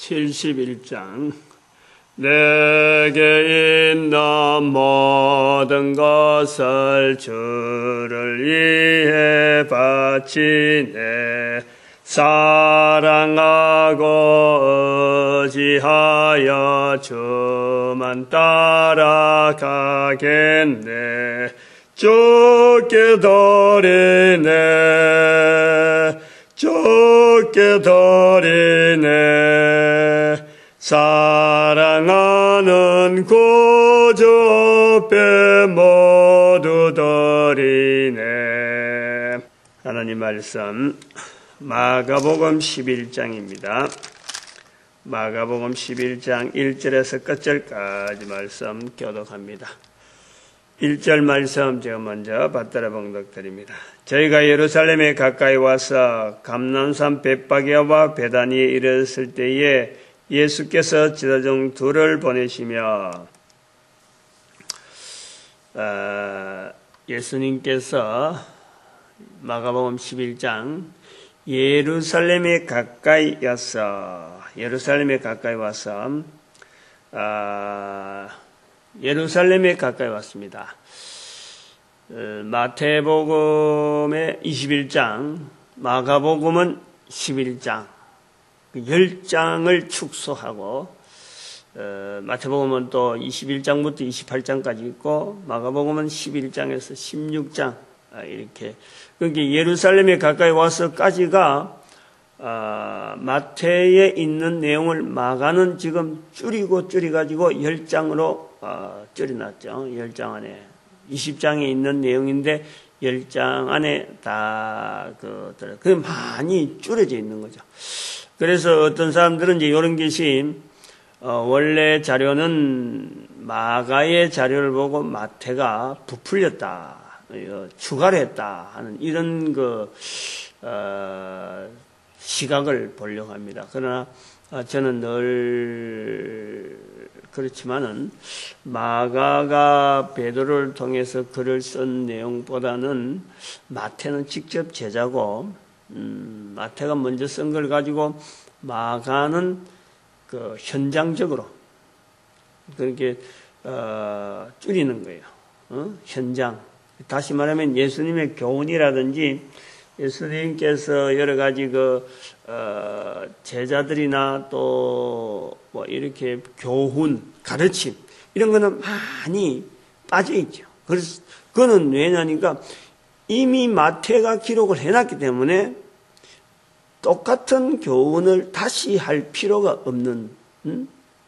71장 내게 있는 모든 것을 주를 위해 바치네. 사랑하고 의지하여 주만 따라가겠네. 주께 드리네. 주께 드리네. 사랑하는 구주 배 모두 드리네. 하나님 말씀 마가복음 11장입니다. 마가복음 11장 1절에서 끝절까지 말씀 교독합니다. 1절 말씀 제가 먼저 받들어 봉독드립니다. 저희가 예루살렘에 가까이 와서 감람산 벳바게와 베다니에 이르렀을 때에 예수께서 제자 중 둘을 보내시며 예수님께서 마가복음 11장 예루살렘에 가까이 와서 예루살렘에 가까이 왔습니다. 마태복음의 21장, 마가복음은 11장, 10장을 축소하고 마태복음은 또 21장부터 28장까지 있고 마가복음은 11장에서 16장 이렇게. 그러니까 예루살렘에 가까이 와서까지가 마태에 있는 내용을 마가는 지금 줄여가지고 10장으로 줄여놨죠. 10장 안에 20장에 있는 내용인데 10장 안에 다 그 많이 줄여져 있는 거죠. 그래서 어떤 사람들은 이제 이런 것이 원래 자료는 마가의 자료를 보고 마태가 부풀렸다, 추가를 했다 하는 이런 시각을 보려고 합니다. 그러나 저는 늘 그렇지만은 마가가 베드로를 통해서 글을 쓴 내용보다는 마태는 직접 제자고 마태가 먼저 쓴 걸 가지고 마가는 현장적으로 그렇게 줄이는 거예요. 현장. 다시 말하면 예수님의 교훈이라든지 예수님께서 여러 가지 제자들이나 또 뭐 이렇게 교훈, 가르침 이런 거는 많이 빠져 있죠. 그래서 그거는 왜냐니까 이미 마태가 기록을 해놨기 때문에 똑같은 교훈을 다시 할 필요가 없는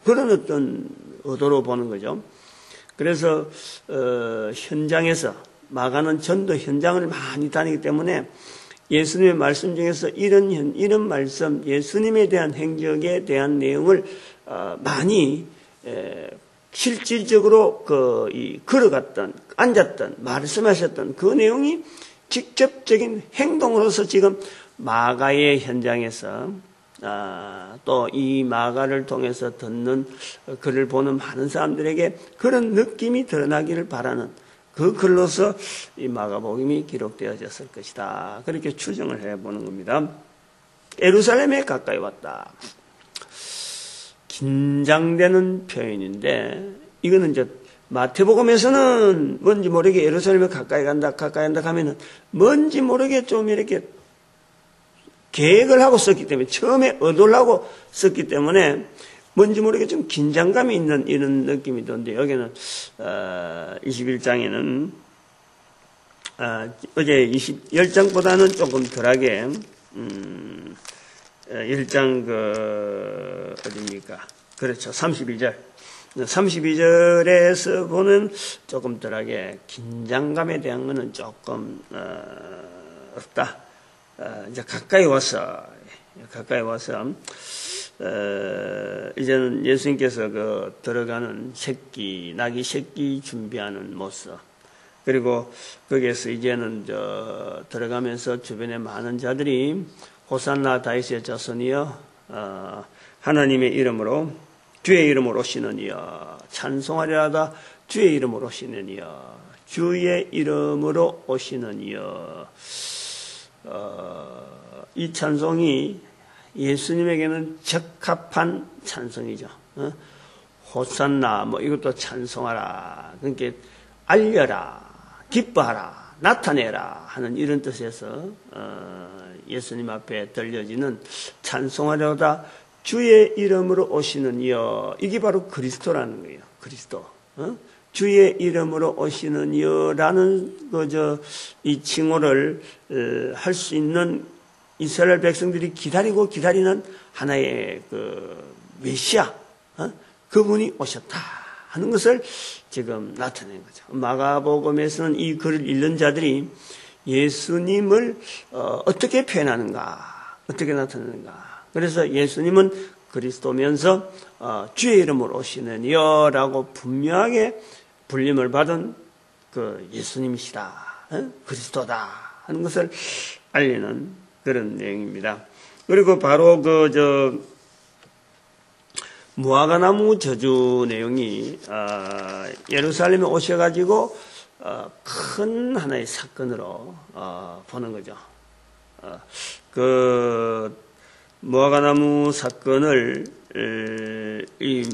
그런 어떤 의도로 보는 거죠. 그래서 현장에서 마가는 전도 현장을 많이 다니기 때문에 예수님의 말씀 중에서 이런 말씀, 예수님에 대한 행적에 대한 내용을 많이 실질적으로 걸어갔던, 앉았던, 말씀하셨던 그 내용이 직접적인 행동으로서 지금 마가의 현장에서 또 이 마가를 통해서 듣는 글을 보는 많은 사람들에게 그런 느낌이 드러나기를 바라는 그 글로서 이 마가복음이 기록되어졌을 것이다. 그렇게 추정을 해보는 겁니다. 예루살렘에 가까이 왔다. 긴장되는 표현인데 이거는 이제 마태복음에서는 뭔지 모르게 예루살렘에 가까이 간다 하면은 뭔지 모르게 좀 이렇게 계획을 하고 썼기 때문에 처음에 의도를 하고 썼기 때문에 뭔지 모르게 좀 긴장감이 있는 이런 느낌이 드는데 여기는 21장에는 어제 10장보다는 조금 덜하게 1장 어디입니까? 그렇죠. 32절에서 보면 조금 덜하게 긴장감에 대한 거는 조금 없다. 이제 가까이 와서 이제는 예수님께서 들어가는 낙이 새끼 준비하는 모습. 그리고 거기에서 이제는 들어가면서 주변에 많은 자들이 호산나 다윗의 자손이여, 하나님의 이름으로, 주의 이름으로 오시느니여, 찬송하리라다 주의 이름으로 오시느니여, 주의 이름으로 오시느니여. 이 찬송이 예수님에게는 적합한 찬송이죠. 호산나 뭐 이것도 찬송하라. 그러니까 알려라, 기뻐하라, 나타내라 하는 이런 뜻에서 예수님 앞에 들려지는 찬송하려다 주의 이름으로 오시는 이여, 이게 바로 그리스도라는 거예요. 그리스도. 주의 이름으로 오시는 이여라는 이 칭호를 할 수 있는 이스라엘 백성들이 기다리는 하나의 메시아, 그분이 오셨다 하는 것을 지금 나타낸 거죠. 마가복음에서는 이 글을 읽는 자들이 예수님을 어떻게 표현하는가, 어떻게 나타내는가. 그래서 예수님은 그리스도면서 주의 이름으로 오시는 이여라고 분명하게 불림을 받은 그 예수님이시다, 그리스도다 하는 것을 알리는 그런 내용입니다. 그리고 바로 무화과나무 저주 내용이 예루살렘에 오셔가지고 큰 하나의 사건으로 보는 거죠. 그 무화과나무 사건을 이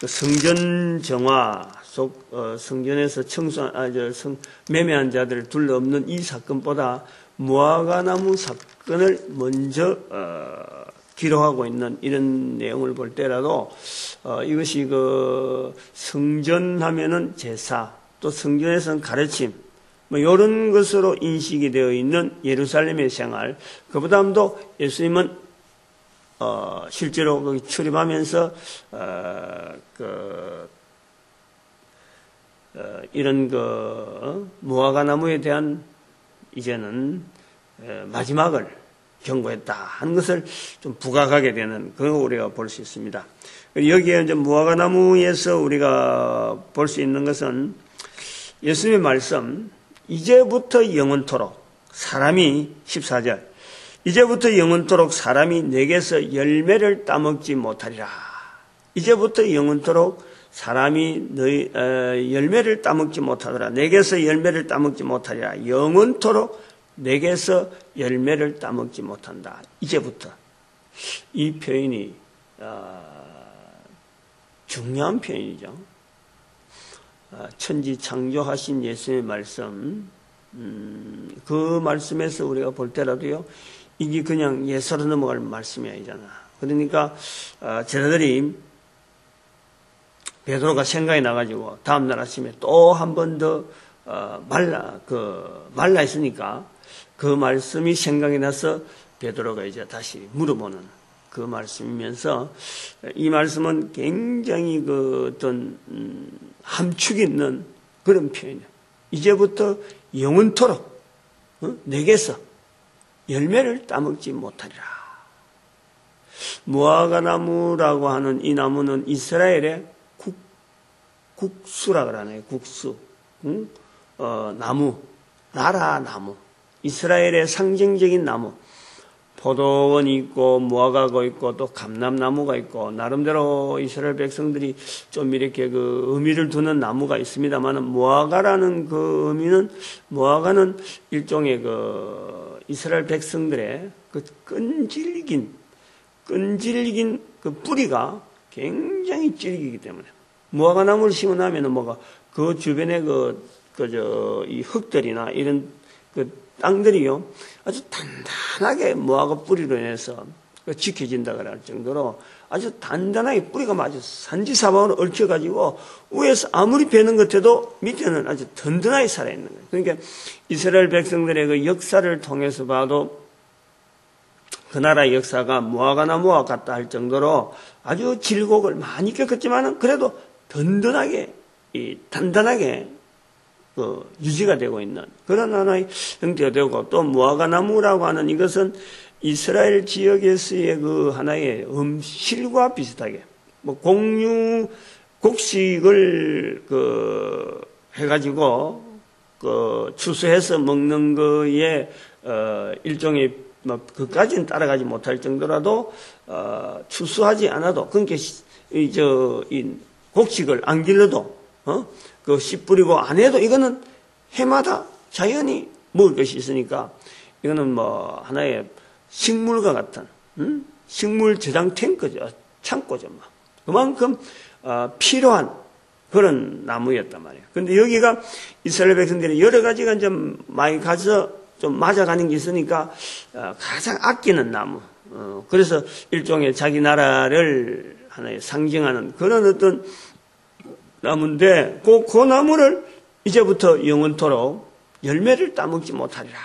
성전 정화 속 성전에서 매매한 자들을 둘러엎는 이 사건보다 무화과나무 사건을 먼저 기록하고 있는 이런 내용을 볼 때라도 이것이 그 성전하면은 제사, 또 성전에서는 가르침, 뭐 이런 것으로 인식이 되어 있는 예루살렘의 생활, 그보다도 예수님은 실제로 거기 출입하면서 이런 무화과나무에 대한 이제는 마지막을 경고했다 하는 것을 좀 부각하게 되는 그거 우리가 볼 수 있습니다. 여기에 이제 무화과나무에서 우리가 볼 수 있는 것은 예수님의 말씀, 이제부터 영원토록 사람이 14절, 이제부터 영원토록 사람이 내게서 열매를 따먹지 못하리라. 이제부터 영원토록 사람이 열매를 따먹지 못하더라. 내게서 열매를 따먹지 못하리라. 영원토록 내게서 열매를 따먹지 못한다. 이제부터. 이 표현이 중요한 표현이죠. 천지 창조하신 예수님의 말씀, 그 말씀에서 우리가 볼 때라도요, 이게 그냥 예사로 넘어갈 말씀이 아니잖아. 그러니까 제자들이 베드로가 생각이 나가지고 다음날 아침에 또 한 번 더 말라 있으니까 그 말씀이 생각이 나서 베드로가 이제 다시 물어보는 그 말씀이면서, 이 말씀은 굉장히 어떤 함축이 있는 그런 표현이에요. 이제부터 영원토록 내게서 열매를 따먹지 못하리라. 무화과나무라고 하는 이 나무는 이스라엘의 국수라 그러네요. 국수. 나무. 나라 나무. 이스라엘의 상징적인 나무. 포도원이 있고 무화과가 있고 또 감람나무가 있고 나름대로 이스라엘 백성들이 좀 이렇게 의미를 두는 나무가 있습니다만, 무화과라는 그 의미는, 무화과는 일종의 이스라엘 백성들의 끈질긴 그 뿌리가 굉장히 질기기 때문에, 무화과나무를 심어놓으면 그 주변에 이 흙들이나 이런 땅들이요, 아주 단단하게 무화과 뿌리로 인해서 지켜진다고 할 정도로 아주 단단하게 뿌리가 아주 산지사방으로 얽혀가지고 위에서 아무리 베는 것 같아도 밑에는 아주 든든하게 살아있는 거예요. 그러니까 이스라엘 백성들의 그 역사를 통해서 봐도 그 나라의 역사가 무화과나무와 같다 할 정도로 아주 질곡을 많이 겪었지만은 그래도 든든하게, 단단하게 유지가 되고 있는 그런 하나의 형태가 되고, 또 무화과나무라고 하는 이것은 이스라엘 지역에서의 그 하나의 음식과 비슷하게 곡식을 해가지고 추수해서 먹는 거에 일종의 그까지는 따라가지 못할 정도라도 추수하지 않아도, 그러니까 이 곡식을 안 길러도 씨 뿌리고 안 해도 이거는 해마다 자연히 먹을 것이 있으니까 이거는 하나의 식물과 같은 식물 저장 탱크죠. 창고죠. 그만큼 필요한 그런 나무였단 말이에요. 그런데 여기가 이스라엘 백성들이 여러 가지가 좀 많이 가서 좀 맞아가는 게 있으니까 가장 아끼는 나무. 그래서 일종의 자기 나라를 하나의 상징하는 그런 어떤 나무인데 그 나무를 이제부터 영원토록 열매를 따먹지 못하리라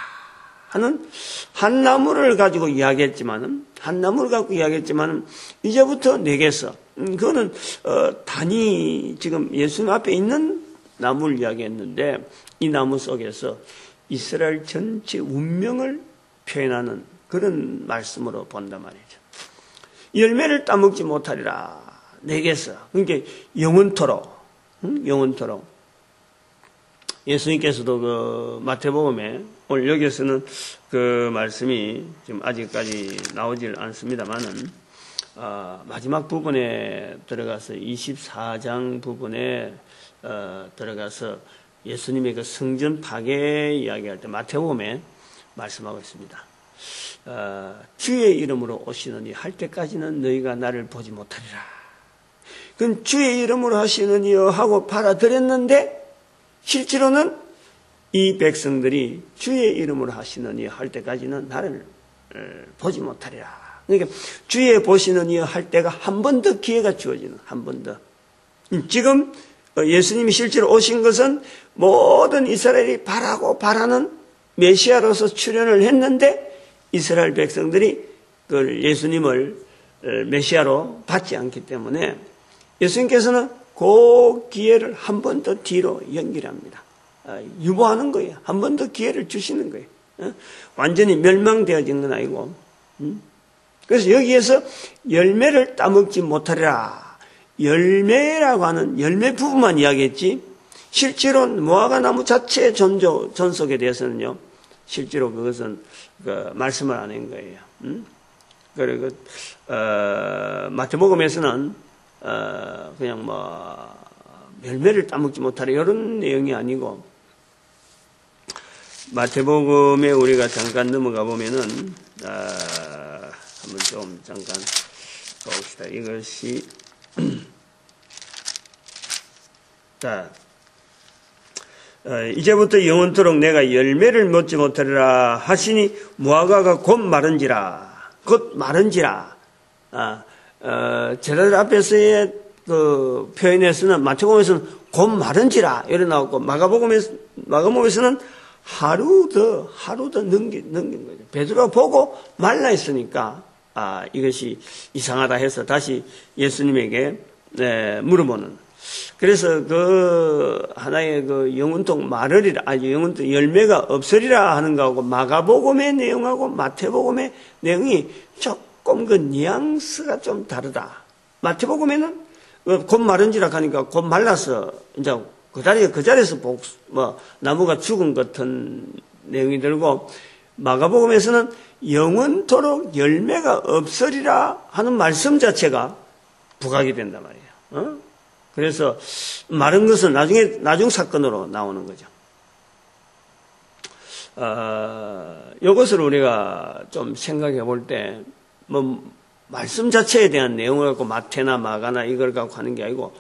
하는 한 나무를 가지고 이야기했지만은 이제부터 내게서 그거는 단위 지금 예수님 앞에 있는 나무를 이야기했는데 이 나무 속에서 이스라엘 전체 운명을 표현하는 그런 말씀으로 본단 말이죠. 열매를 따먹지 못하리라 내게서 그러니까 영원토록 예수님께서도 그 마태복음에 오늘 여기에서는 그 말씀이 지금 아직까지 나오질 않습니다만은 마지막 부분에 들어가서 24장 부분에 들어가서 예수님의 그 성전 파괴 이야기할 때 마태복음에 말씀하고 있습니다. 주의 이름으로 오시느니 할 때까지는 너희가 나를 보지 못하리라. 그럼 주의 이름으로 하시느니요 하고 받아들였는데 실제로는 이 백성들이 주의 이름으로 하시느니요 할 때까지는 나를 보지 못하리라. 그러니까 주의 보시느니요 할 때가 한 번 더 기회가 주어지는 한 번 더. 지금 예수님이 실제로 오신 것은 모든 이스라엘이 바라는 메시아로서 출현을 했는데 이스라엘 백성들이 그 예수님을 메시아로 받지 않기 때문에 예수님께서는 그 기회를 한 번 더 뒤로 연기합니다. 유보하는 거예요. 한 번 더 기회를 주시는 거예요. 완전히 멸망되어진 건 아니고. 그래서 여기에서 열매를 따먹지 못하리라. 열매라고 하는 열매 부분만 이야기했지 실제로 무화과 나무 자체의 존속에 대해서는요. 실제로 그것은 말씀을 안 한 거예요. 그리고 마태복음에서는 그냥 열매를 따먹지 못하라 이런 내용이 아니고 마태복음에 우리가 잠깐 넘어가 보면은 한번 좀 잠깐 봅시다. 이것이 자 이제부터 영원토록 내가 열매를 맺지 못하리라 하시니 무화과가 곧 마른지라 제자들 앞에서의 그 표현에서는 마태복음에서는 곧 마른지라 이래 나왔고 마가복음에서는 하루 더 넘긴 거죠. 베드로가 보고 말라 있으니까 이것이 이상하다 해서 다시 예수님에게 물어보는. 그래서 그 하나의 그 영원토록 마르리라 영원토록 열매가 없으리라 하는 거하고 마가복음의 내용하고 마태복음의 내용이 조금 그 뉘앙스가 좀 다르다. 마태복음에는 곧 마른지라 하니까 곧 말라서 이제 그 자리에서 나무가 죽은 같은 내용이 들고 마가복음에서는 영원토록 열매가 없으리라 하는 말씀 자체가 부각이 된단 말이에요. 그래서 마른 것은 나중 사건으로 나오는 거죠. 이것을 우리가 좀 생각해 볼 때 말씀 자체에 대한 내용을 갖고 마태나 마가나 이걸 갖고 하는 게 아니고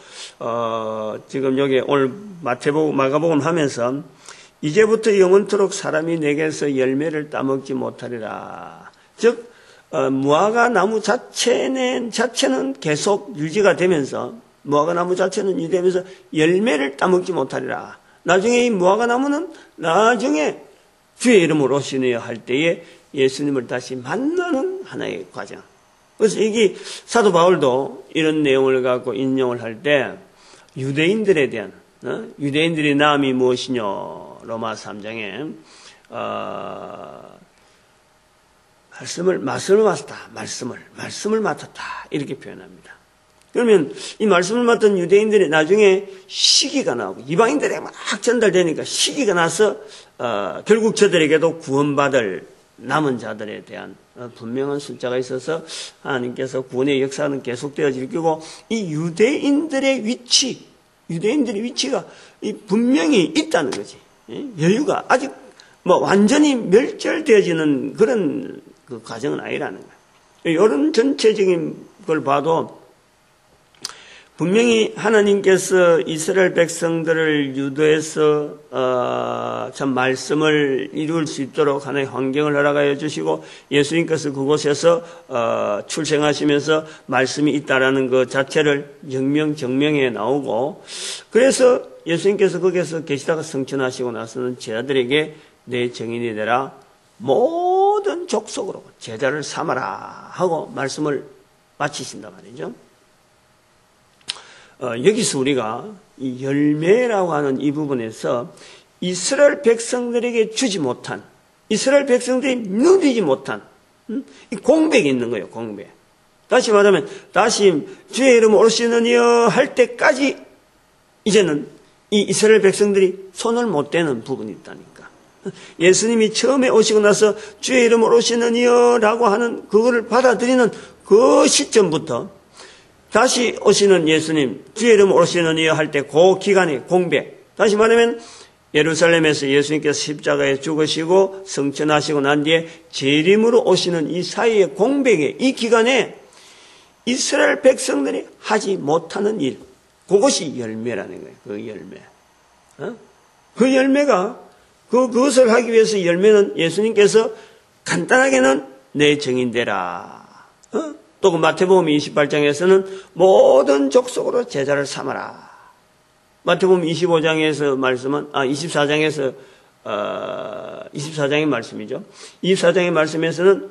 지금 여기 오늘 마가복음 하면서 이제부터 영원토록 사람이 내게서 열매를 따먹지 못하리라. 즉 무화과 나무 자체는 계속 유지가 되면서 무화과 나무 자체는 유지되면서 열매를 따먹지 못하리라. 나중에 이 무화과 나무는 나중에 주의 이름으로 오시느냐 할 때에 예수님을 다시 만나는 하나의 과정. 그래서 이게 사도 바울도 이런 내용을 갖고 인용을 할 때 유대인들에 대한 유대인들의 나음이 무엇이냐 로마 3장에 말씀을 맡았다. 말씀을 맡았다. 이렇게 표현합니다. 그러면 이 말씀을 맡은 유대인들이 나중에 시기가 나오고 이방인들에게 막 전달되니까 시기가 나서 결국 저들에게도 구원받을 남은 자들에 대한 분명한 숫자가 있어서 하나님께서 구원의 역사는 계속되어질 거고 이 유대인들의 위치가 분명히 있다는 거지. 여유가 아직 완전히 멸절되어지는 그런 그 과정은 아니라는 거야. 이런 전체적인 걸 봐도 분명히 하나님께서 이스라엘 백성들을 유도해서 참 말씀을 이룰 수 있도록 하나의 환경을 허락하여 주시고 예수님께서 그곳에서 출생하시면서 말씀이 있다라는 것 자체를 정명에 나오고, 그래서 예수님께서 거기에서 계시다가 성천하시고 나서는 제자들에게 내 증인이 되라, 모든 족속으로 제자를 삼아라 하고 말씀을 마치신단 말이죠. 여기서 우리가 이 열매라고 하는 이 부분에서 이스라엘 백성들에게 주지 못한, 이스라엘 백성들이 누리지 못한 이 공백이 있는 거예요. 공백. 다시 말하면 다시 주의 이름 오시느니여 할 때까지 이제는 이 이스라엘 백성들이 손을 못 대는 부분이 있다니까. 예수님이 처음에 오시고 나서 주의 이름으로 오시느니여 라고 하는 그거를 받아들이는 그 시점부터 다시 오시는 예수님, 주의 이름으로 오시느니여 할 때 그 기간의 공백. 다시 말하면 예루살렘에서 예수님께서 십자가에 죽으시고 성천하시고 난 뒤에 재림으로 오시는 이 사이의 공백의 이 기간에 이스라엘 백성들이 하지 못하는 일, 그것이 열매라는 거예요. 그 열매. 그 열매가 그것을 하기 위해서 열매는 예수님께서 간단하게는 내 증인 되라. 또 그 마태복음 28장에서는 모든 족속으로 제자를 삼아라. 마태복음 25장에서 말씀은 24장에서 24장의 말씀이죠. 24장의 말씀에서는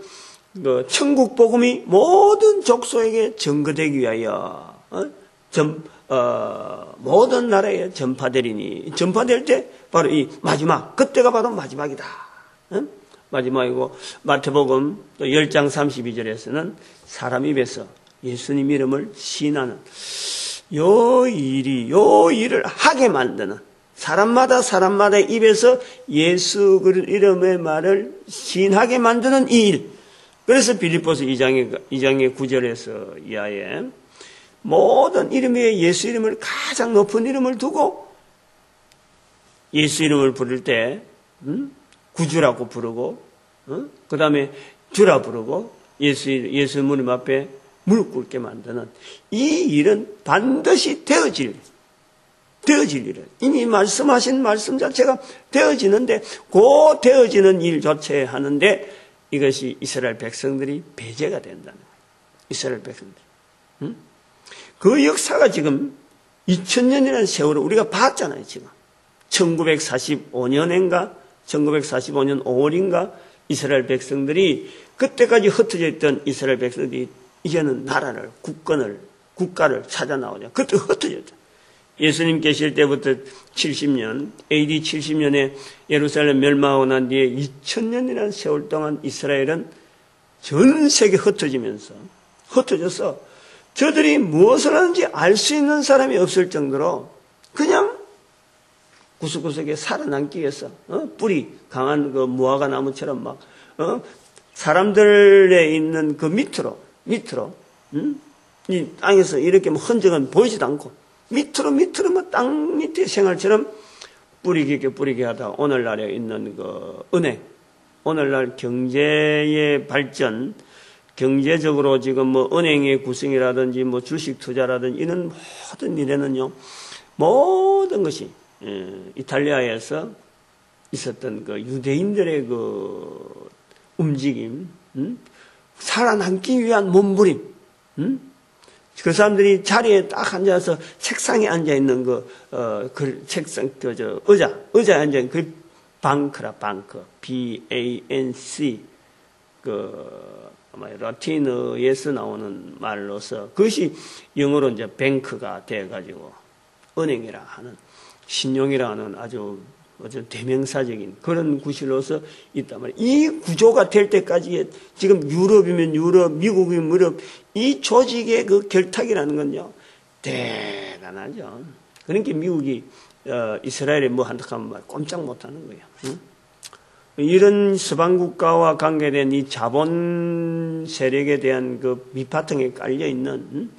그 천국 복음이 모든 족속에게 전거되기 위하여 모든 나라에 전파되리니, 전파될 때 바로 이 마지막, 그때가 바로 마지막이다. 마지막이고, 마태복음 또 10장 32절에서는 사람 입에서 예수님 이름을 시인하는 요 일을 하게 만드는, 사람마다 입에서 예수 그 이름의 말을 시인하게 만드는 이 일. 그래서 빌립보서 2장의 9절에서 이하에 모든 이름 위에 예수 이름을 가장 높은 이름을 두고 예수 이름을 부를 때 구주라고 부르고, 그 다음에 주라 부르고, 예수 무릎 앞에 무릎 꿇게 만드는 이 일은 반드시 되어질 일을, 이미 말씀하신 말씀 자체가 되어지는데, 그 되어지는 일 자체 하는데 이것이 이스라엘 백성들이 배제가 된다는 거예요. 이스라엘 백성들. 그 역사가 지금 2000년이라는 세월을 우리가 봤잖아요. 지금 1945년인가 1945년 5월인가 이스라엘 백성들이, 그때까지 흩어져 있던 이스라엘 백성들이 이제는 나라를, 국가를 찾아 나오냐. 그때 흩어졌죠. 예수님 계실 때부터 70년, AD 70년에 예루살렘 멸망하고 난 뒤에 2000년이라는 세월 동안 이스라엘은 전 세계 흩어져서 저들이 무엇을 하는지 알 수 있는 사람이 없을 정도로 그냥 구석구석에 살아남기 위해서 뿌리 강한 그 무화과 나무처럼 막 사람들에 있는 그 밑으로 이 땅에서 이렇게 뭐 흔적은 보이지도 않고 밑으로 뭐 땅 밑에 생활처럼 뿌리 깊게 하다 오늘날에 있는 그 은행, 오늘날 경제의 발전, 경제적으로 지금 뭐 은행의 구성이라든지 뭐 주식 투자라든지 이런 모든 일에는요, 모든 것이 이탈리아에서 있었던 그 유대인들의 그 움직임, 살아남기 위한 몸부림, 그 사람들이 자리에 딱 앉아서 책상에 앉아 있는 책상, 의자에 앉아 있는 그 방크, B-A-N-C, 라틴어에서 나오는 말로서 그것이 영어로 이제 뱅크가 돼가지고 은행이라 하는, 신용이라 하는 아주 대명사적인 그런 구실로서 있단 말이에요. 이 구조가 될 때까지 지금 유럽이면 유럽, 미국이면 유럽, 이 조직의 그 결탁이라는 건요, 대단하죠. 그러니까 미국이 이스라엘에 뭐 한다 하면 꼼짝 못하는 거예요. 이런 서방 국가와 관계된 이 자본 세력에 대한 그 밑바탕에 깔려 있는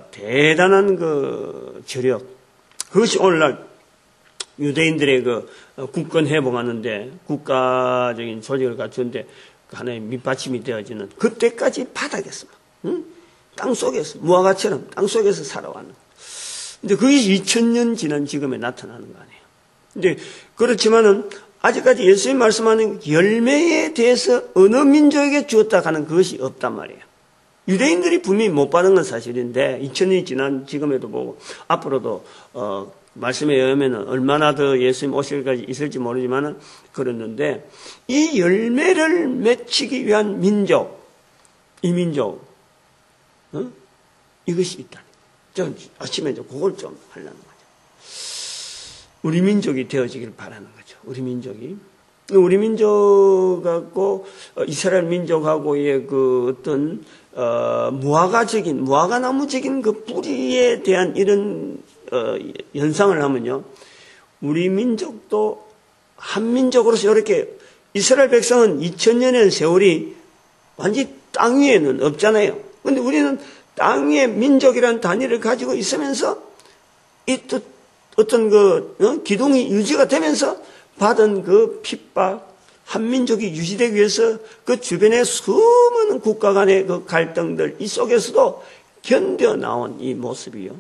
대단한 그 저력, 그것이 오늘날 유대인들의 그 국권 회복하는데, 국가적인 조직을 갖추는데 하나의 밑받침이 되어지는 그때까지 바닥에서, 땅 속에서, 무화과처럼 땅 속에서 살아왔는. 근데 그게 2000년 지난 지금에 나타나는 거 아니에요. 근데 그렇지만은 아직까지 예수님 말씀하는 열매에 대해서 어느 민족에게 주었다 하는 그것이 없단 말이에요. 유대인들이 분명히 못 받은 건 사실인데 2000년이 지난 지금에도 보고 앞으로도 말씀에 의하면 얼마나 더 예수님 오실까지 있을지 모르지만 그랬는데 이 열매를 맺히기 위한 민족, 이 민족, 이것이 있다. 저 아침에 그걸 좀 하려는 거죠. 우리 민족이 되어지길 바라는 거죠. 우리 민족하고 이스라엘 민족하고의 그 어떤 무화과나무적인 그 뿌리에 대한 이런 연상을 하면요, 우리 민족도 한 민족으로서 이렇게 이스라엘 백성은 2000년의 세월이 완전히 땅 위에는 없잖아요. 그런데 우리는 땅 위에 민족이라는 단위를 가지고 있으면서 이 또 어떤 그 기둥이 유지가 되면서 받은 그 핍박, 한민족이 유지되기 위해서 그 주변의 수많은 국가 간의 그 갈등들 이 속에서도 견뎌 나온 이 모습이요.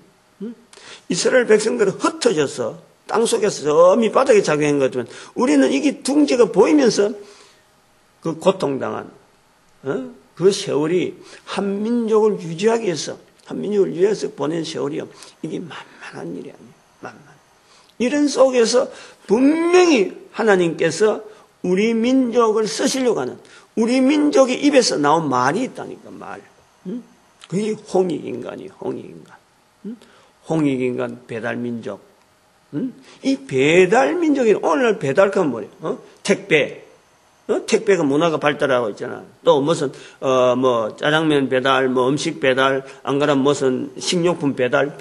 이스라엘 백성들은 흩어져서 땅 속에서 저 밑바닥에 작용한 것 같지만 우리는 이게 둥지가 보이면서 그 고통당한 그 세월이 한민족을 유지하기 위해서 보낸 세월이요. 이게 만만한 일이 아니에요. 이런 속에서 분명히 하나님께서 우리 민족을 쓰시려고 하는 우리 민족의 입에서 나온 말이 있다니까, 말. 그게 홍익인간이에요. 홍익인간 배달민족. 이 배달민족이 오늘날 배달하면 뭐예요? 택배. 택배가 문화가 발달하고 있잖아. 또 무슨 뭐 짜장면 배달, 뭐 음식 배달, 안 그러면 무슨 식료품 배달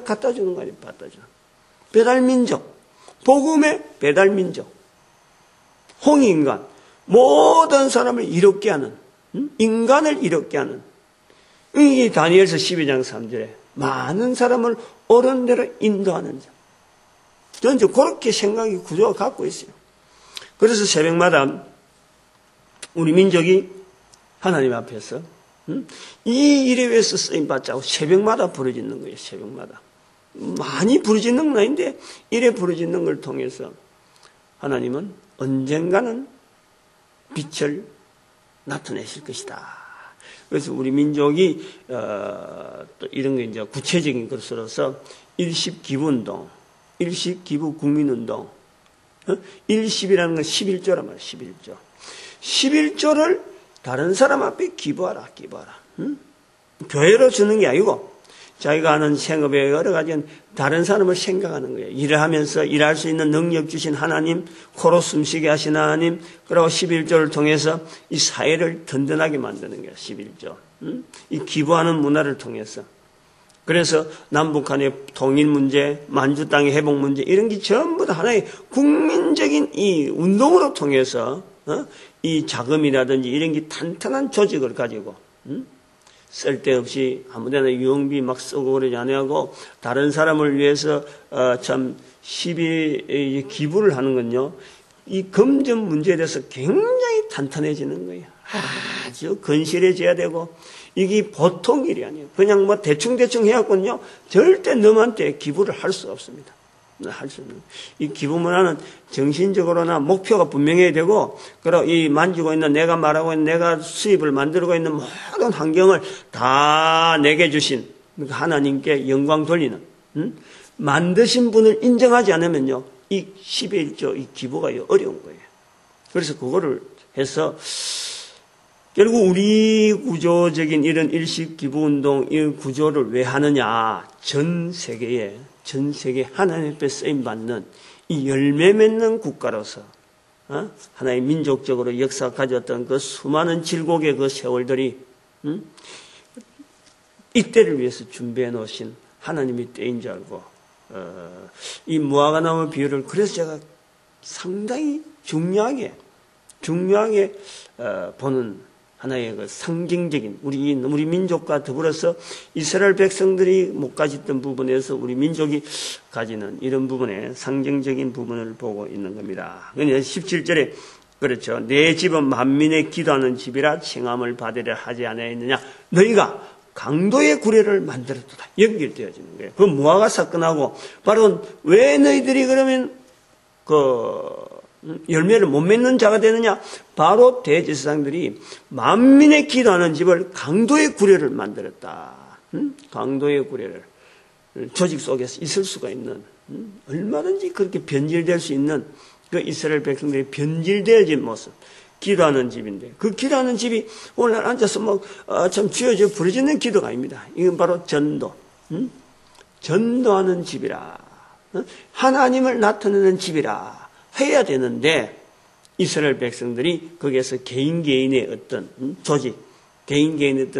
갖다 주는 거 아니에요? 갖다 주는. 배달민족, 복음의 배달민족, 홍익인간, 모든 사람을 이롭게 하는, 인간을 이롭게 하는. 이 다니엘서 12장 3절에 많은 사람을 옳은 대로 인도하는 자. 저는 그렇게 생각이 구조가 갖고 있어요. 그래서 새벽마다 우리 민족이 하나님 앞에서 이 일에 위해서 쓰임받자고 새벽마다 부르짖는 거예요. 새벽마다. 많이 부르짖는 건 아닌데 이래 부르짖는 걸 통해서 하나님은 언젠가는 빛을 나타내실 것이다. 그래서 우리 민족이 또 이런 게 이제 구체적인 것으로서 일십기부운동, 일십기부국민운동, 일십이라는 건 11조란 말이에요. 11조. 11조를 다른 사람 앞에 기부하라. 교회로 주는 게 아니고 자기가 하는 생업에 여러 가지 다른 사람을 생각하는 거예요. 일을 하면서 일할 수 있는 능력 주신 하나님, 코로 숨쉬게 하신 하나님, 그리고 11조를 통해서 이 사회를 든든하게 만드는 거예요. 11조. 이 기부하는 문화를 통해서. 그래서 남북한의 통일 문제, 만주 땅의 회복 문제 이런 게 전부 다 하나의 국민적인 이 운동으로 통해서 이 자금이라든지 이런 게 탄탄한 조직을 가지고 쓸데없이 아무데나 유흥비 막 쓰고 그러지 아니하고 다른 사람을 위해서 참 기부를 하는 건요. 이 금전 문제에 대해서 굉장히 탄탄해지는 거예요. 아주 건실해져야 되고 이게 보통 일이 아니에요. 그냥 뭐 대충 해갖고는요. 절대 너한테 기부를 할 수 없습니다. 할 수 없는. 이 기부 문화는 정신적으로나 목표가 분명해야 되고, 그리고 이 만지고 있는 내가 말하고 있는 내가 수입을 만들고 있는 모든 환경을 다 내게 주신 하나님께 영광 돌리는, 만드신 분을 인정하지 않으면요. 이 11조 이 기부가 어려운 거예요. 그래서 그거를 해서 결국 우리 구조적인 이런 일식기부운동 이 구조를 왜 하느냐. 전 세계 하나님 앞에 쓰임받는 이 열매 맺는 국가로서 하나의 민족적으로 역사 가졌던 그 수많은 질곡의 그 세월들이 이때를 위해서 준비해 놓으신 하나님의 때인 줄 알고 이 무화과나무 비유를 그래서 제가 상당히 중요하게 보는 하나의 그 상징적인 우리 민족과 더불어서 이스라엘 백성들이 못 가졌던 부분에서 우리 민족이 가지는 이런 부분에 상징적인 부분을 보고 있는 겁니다. 그러니까 17절에 그렇죠. 내 집은 만민의 기도하는 집이라 칭함을 받으려 하지 않았느냐. 너희가 강도의 구례를 만들었다. 연결되어지는 거예요. 그 무화과 사건하고 바로 왜 너희들이 그러면 열매를 못 맺는 자가 되느냐? 바로 대제사장들이 만민의 기도하는 집을 강도의 구례를 만들었다. 강도의 구례를 조직 속에서 있을 수가 있는, 얼마든지 그렇게 변질될 수 있는 그 이스라엘 백성들이 변질되어진 모습, 기도하는 집인데, 그 기도하는 집이 오늘 앉아서 참 쥐어져 부르짖는 기도가 아닙니다. 이건 바로 전도, 전도하는 집이라, 하나님을 나타내는 집이라 해야 되는데, 이스라엘 백성들이 거기에서 개인의 어떤 조직, 개인의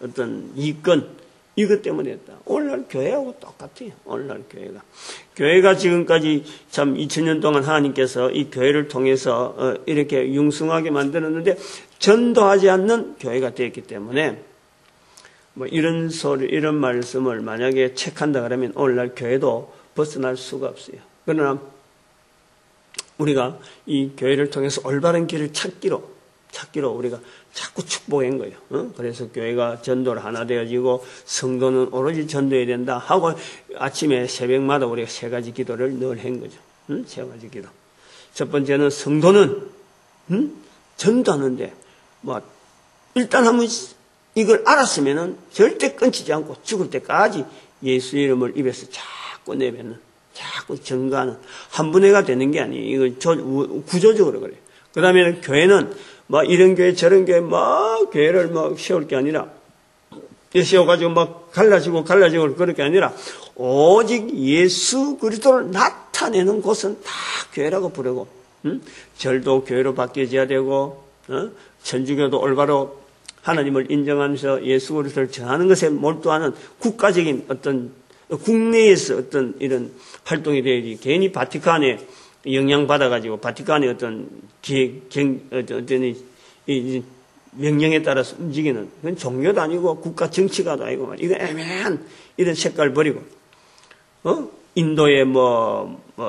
어떤 이권, 이것 때문에 했다. 오늘날 교회하고 똑같아요. 오늘날 교회가 지금까지 참 2000년 동안 하나님께서 이 교회를 통해서 이렇게 융성하게 만들었는데 전도하지 않는 교회가 되었기 때문에 이런 말씀을 만약에 책한다 그러면 오늘날 교회도 벗어날 수가 없어요. 그러나 우리가 이 교회를 통해서 올바른 길을 찾기로 우리가 자꾸 축복한 거예요. 그래서 교회가 전도를 하나 되어지고 성도는 오로지 전도해야 된다 하고 아침에 새벽마다 우리가 세 가지 기도를 늘 한 거죠. 세 가지 기도. 첫 번째는 성도는 전도하는데 일단 한번 이걸 알았으면은 절대 끊치지 않고 죽을 때까지 예수 이름을 입에서 자꾸 내뱉는, 자꾸 증가하는 한 분해가 되는 게 아니에요. 이거 구조적으로 그래요. 그 다음에는 교회는 이런 교회 저런 교회 교회를 세울 게 아니라 세워가지고 갈라지고 그럴 게 아니라 오직 예수 그리스도를 나타내는 곳은 다 교회라고 부르고, 절도 교회로 바뀌어져야 되고, 천주교도 올바로 하나님을 인정하면서 예수 그리스도를 전하는 것에 몰두하는 국가적인 어떤 국내에서 어떤 이런 활동이 되어야지. 괜히 바티칸에 영향받아가지고 바티칸의 어떤 이 명령에 따라서 움직이는, 그건 종교도 아니고 국가 정치가도 아니고, 이거 애매한 이런 색깔 버리고, 인도의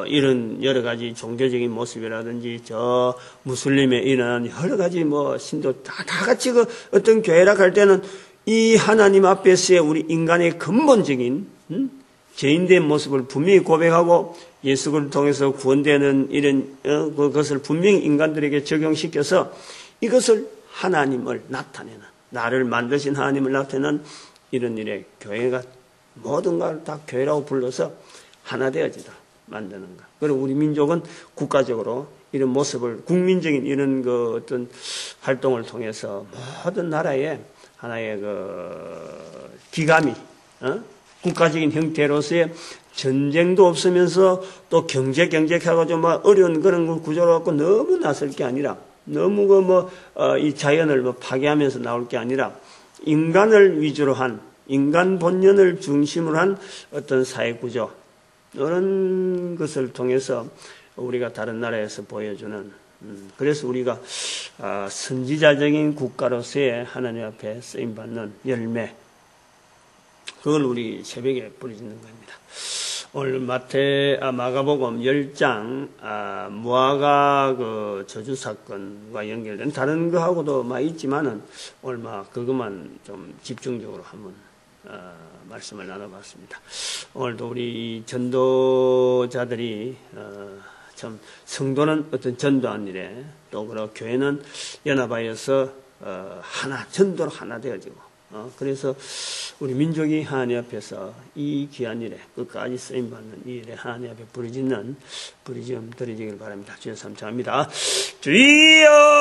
이런 여러 가지 종교적인 모습이라든지, 무슬림의 이런 여러 가지 신도 다 같이 어떤 교회라 할 때는 이 하나님 앞에서의 우리 인간의 근본적인, 죄인된 모습을 분명히 고백하고 예수를 통해서 구원되는 이런 그것을 분명히 인간들에게 적용시켜서 이것을 하나님을 나타내는, 나를 만드신 하나님을 나타내는 이런 일에 교회가 모든 걸 다 교회라고 불러서 하나 되어지도록 만드는 것. 그리고 우리 민족은 국가적으로 이런 모습을, 국민적인 이런 어떤 활동을 통해서 모든 나라에 하나의 기감이, 국가적인 형태로서의 전쟁도 없으면서 또 경제하고 좀 어려운 그런 구조로 갖고 너무 나설 게 아니라, 너무 이 자연을 파괴하면서 나올 게 아니라, 인간을 위주로 한, 인간 본연을 중심으로 한 어떤 사회 구조, 이런 것을 통해서 우리가 다른 나라에서 보여주는, 그래서 우리가 선지자적인 국가로서의 하나님 앞에 쓰임받는 열매, 그걸 우리 새벽에 부르짖는 겁니다. 오늘 마가복음 10장, 무화과 저주 사건과 연결된 다른 거하고도 많이 있지만은, 오늘 그것만 좀 집중적으로 한번, 말씀을 나눠봤습니다. 오늘도 우리 전도자들이, 참, 성도는 어떤 전도한 일에, 또 교회는 연합하여서, 전도로 하나 되어지고, 그래서 우리 민족이 하나님 앞에서 이 귀한 일에 끝까지 쓰임받는 이 일에 하나님 앞에 부르짖는 부르짖음 드리기를 바랍니다. 주여 삼창합니다. 주여!